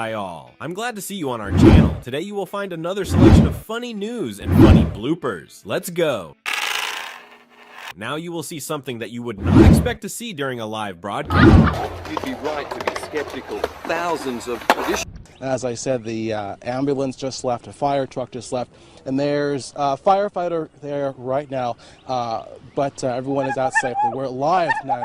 by all. I'm glad to see you on our channel. Today you will find another selection of funny news and funny bloopers. Let's go. Now you will see something that you would not expect to see during a live broadcast. You'd be right to be skeptical. Thousands of additional... As I said, the ambulance just left, a fire truck just left, and there's a firefighter there right now, but everyone is out safely. We're live now.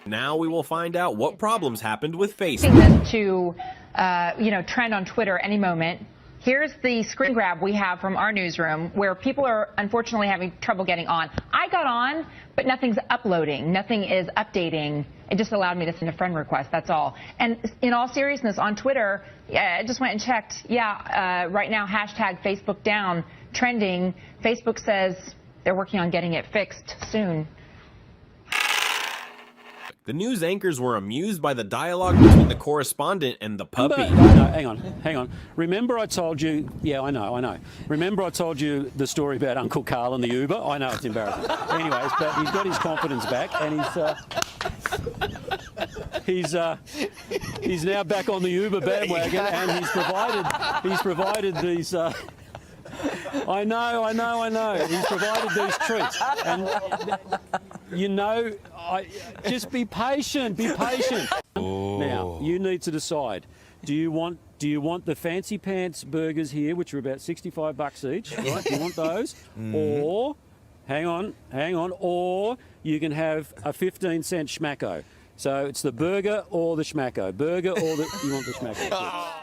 Now we will find out what problems happened with Facebook. To, trend on Twitter any moment. Here's the screen grab we have from our newsroom where people are unfortunately having trouble getting on. I got on, but nothing's uploading. Nothing is updating. It just allowed me to send a friend request, that's all. And in all seriousness, on Twitter, I just went and checked. Right now, hashtag Facebook down, trending. Facebook says they're working on getting it fixed soon. The news anchors were amused by the dialogue between the correspondent and the puppy. No, hang on. Remember I told you, I know. Remember I told you the story about Uncle Carl and the Uber? I know it's embarrassing. Anyways, but he's got his confidence back and he's now back on the Uber bandwagon and he's provided these I know. He's provided these treats. And just be patient. Oh. Now, you need to decide. Do you want the fancy pants burgers here, which are about $65 each, right? Do you want those? Or hang on, or you can have a 15-cent schmacko. So it's the burger or the schmacko. You want the schmacko.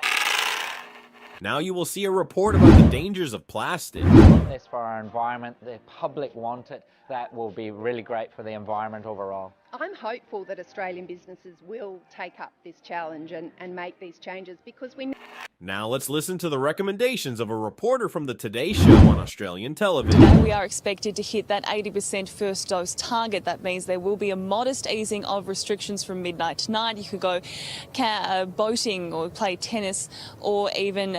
Now you will see a report about the dangers of plastic. This for our environment, the public want it. That will be really great for the environment overall. I'm hopeful that Australian businesses will take up this challenge and make these changes because we... Now let's listen to the recommendations of a reporter from the Today Show on Australian television. Today we are expected to hit that 80% first dose target. That means there will be a modest easing of restrictions from midnight tonight. You could go boating or play tennis or even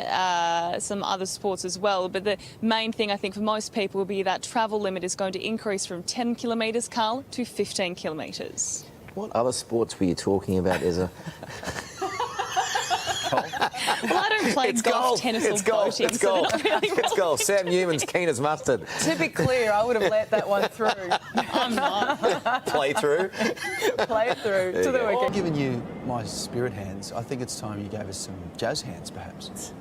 some other sports as well. But the main thing I think for most people will be that travel limit is going to increase from 10 kilometres, Carl, to 15 kilometres. What other sports were you talking about? Well, I don't play golf, tennis or boating. It's golf. It's golf. Sam Newman's keen as mustard. To be clear, I would have let that one through. I'm not. Play through. Play it through to the weekend. Given you my spirit hands, I think it's time you gave us some jazz hands, perhaps.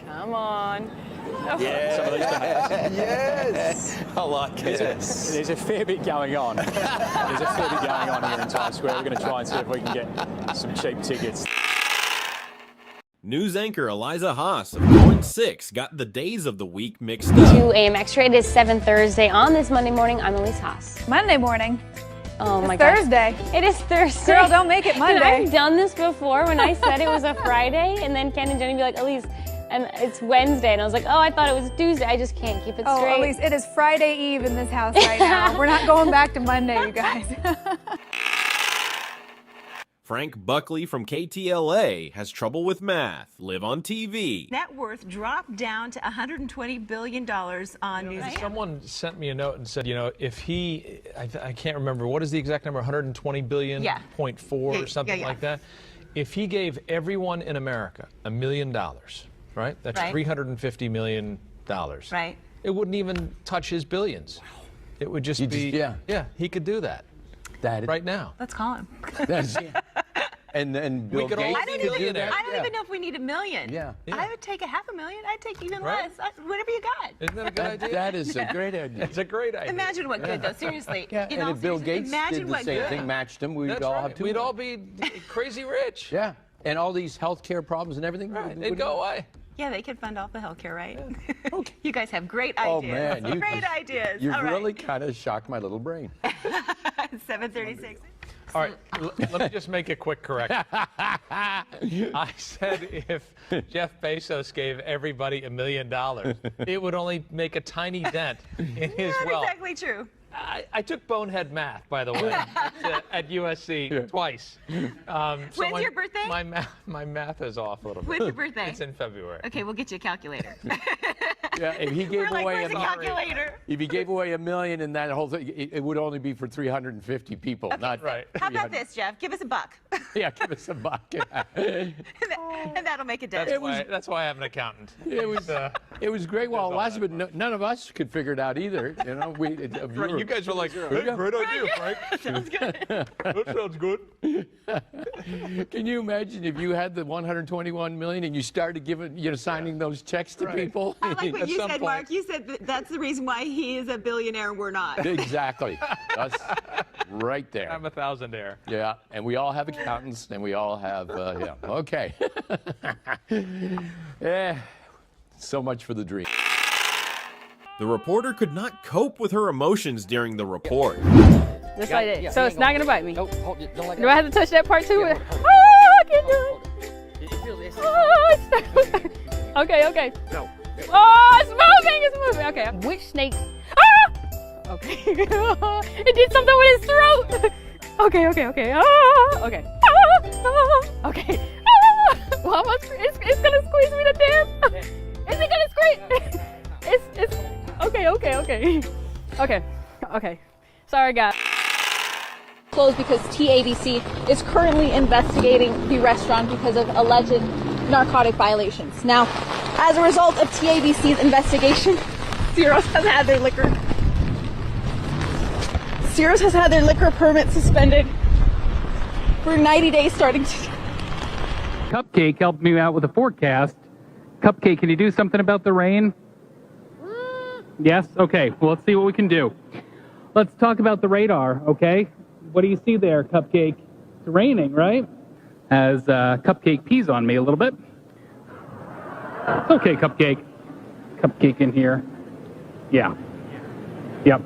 Come on. Yes. I like it. There's a fair bit going on. Here in Times Square. We're going to try and see if we can get some cheap tickets. News anchor Eliza Haas of Going 6 got the days of the week mixed up. 2 a.m. extra. It is 7 Thursday. On this Monday morning, I'm Elise Haas. Monday morning. Oh my God. Thursday. It is Thursday. Girl, don't make it Monday. And I've done this before when I said it was a Friday, and then Ken and Jenny be like, Elise, and it's Wednesday, and I was like, oh, I thought it was Tuesday. I just can't keep it straight. Oh, Elise, it is Friday Eve in this house right now. We're not going back to Monday, you guys. Frank Buckley from KTLA has trouble with math. Live on TV. Net worth dropped down to $120 billion on news. Someone sent me a note and said, if he, I can't remember, what is the exact number, 120 billion, yeah. 0.4 or something like that. If he gave everyone in America $1 million, right? That's $350 million. Right. It wouldn't even touch his billions. Wow. It would just be, he could do that. Right now. Let's call him. And Bill Gates I don't even know if we need $1 million. Yeah. I would take $500,000. I'd take even less. Whatever you got. Isn't that a good idea? That is a great idea. It's a great idea. Imagine what good, though. Seriously. And if Bill Gates did the same thing, matched him, we'd all have We'd all be crazy rich. Yeah. And all these healthcare problems and everything. It'd go away. Yeah, they could fund all the healthcare, right? Okay. You guys have great ideas. Oh, man. Great ideas. You've really kind of shocked my little brain. 7:36. All right, let me just make a quick correction. I said if Jeff Bezos gave everybody $1 million, it would only make a tiny dent in his wealth. Not exactly true. I took bonehead math, by the way, at USC twice. When's your birthday? My math is off a little bit. When's your birthday? It's in February. Okay, we'll get you a calculator. Yeah, if he gave away where's the calculator? If he gave away $1 million in that whole thing, it would only be for 350 people, not right. How about this, Jeff? Give us $1. Yeah, give us $1. And that'll make a dent. That's why I have an accountant. It was great while it lasted, but none of us could figure it out either. You know, you guys were like, hey, great idea, Frank. Sounds good. That sounds good. Can you imagine if you had the 121 million and you started signing those checks to people? I like what you said, Mark. You said that's the reason why he is a billionaire and we're not. Exactly. That's right there. I'm a thousandaire. Yeah, and we all have accountants, and we all have, yeah. Okay. Yeah. So much for the dream. The reporter could not cope with her emotions during the report. Just like that. So it's not gonna bite me. Don't it. Don't like Do I have to touch that part too? Yeah, I can't do it. Okay, okay. No. Oh, it's moving, it's moving. Okay. Which snake? Ah! Okay. It did something with its throat. Okay, okay, okay. Ah! Okay. Ah! Okay. Ah! Well, it's gonna squeeze me to death. Is it gonna squeeze? It's okay, okay, okay. Okay, okay. Sorry, guys. Closed because TABC is currently investigating the restaurant because of alleged narcotic violations. Now, as a result of TABC's investigation, Ciro's has had their liquor permit suspended for 90 days starting today. Cupcake helped me out with the forecast. Cupcake, can you do something about the rain? Yes? Okay, well, let's see what we can do. Let's talk about the radar, okay? What do you see there, Cupcake? It's raining, right? As Cupcake pees on me a little bit. It's okay, Cupcake. Cupcake in here. Yeah. Yep.